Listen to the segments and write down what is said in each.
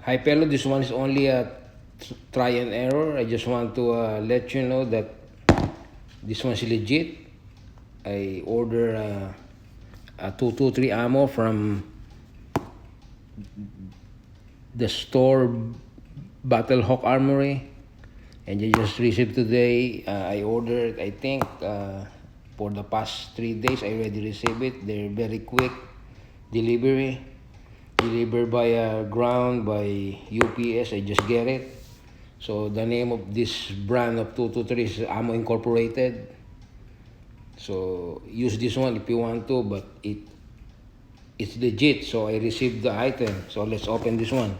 Hi Pelo, this one is only a try and error. I just want to let you know that this one's legit. I ordered a 223 ammo from the store Battlehawk Armory, and I just received today. I ordered, I think, for the past 3 days. I already received it. They're very quick delivery. Delivered by ground by UPS. I just get it. So the name of this brand of 223 is Ammo Incorporated. So use this one if you want to, but it's legit. So I received the item. So let's open this one.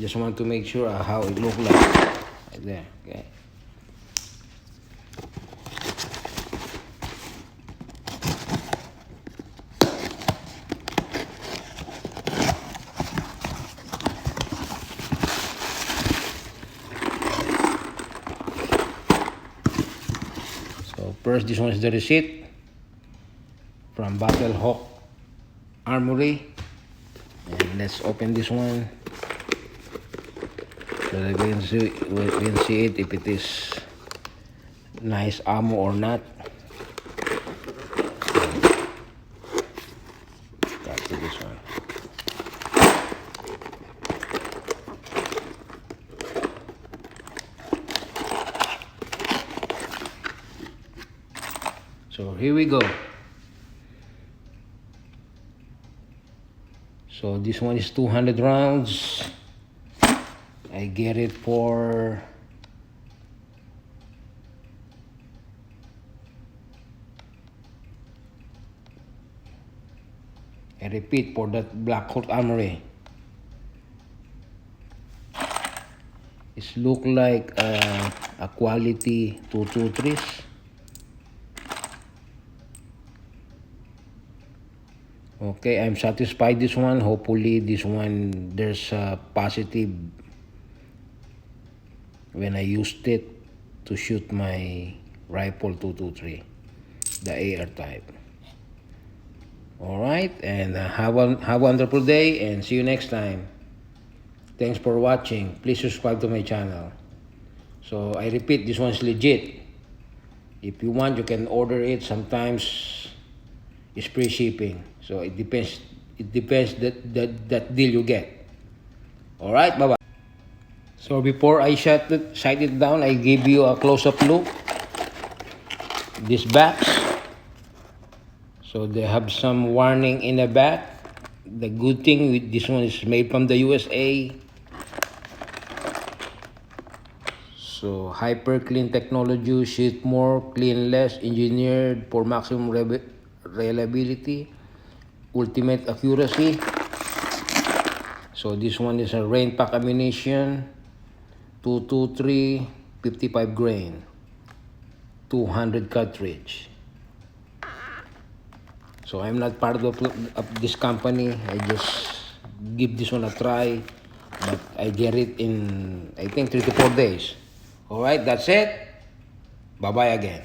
Just want to make sure how it looks like. Right there. Okay. So first, this one is the receipt from Battlehawk Armory. And let's open this one so that we can see it if it is nice ammo or not. Got to this one. So here we go. So this one is 200 rounds. I get it for I repeat, for that Blackhawk Armory. It look like a quality 223s. Okay, I'm satisfied this one. Hopefully this one there's a positive when I used it to shoot my rifle 223, the AR type. Alright, and have a wonderful day and see you next time. Thanks for watching. Please subscribe to my channel. So I repeat, this one's legit. If you want, you can order it. Sometimes it's free shipping. So it depends. It depends that deal you get. All right, bye bye. So before I shut it down, I give you a close-up look. This box. So they have some warning in the back. The good thing with this one is made from the USA. So hyper clean technology, shoot more, clean less, engineered for maximum reliability, ultimate accuracy. So this one is a rain pack ammunition, 223, 55 grain, 200 cartridge. So I'm not part of this company. I just give this one a try, but I get it in I think 3 to 4 days. All right, that's it. Bye bye again.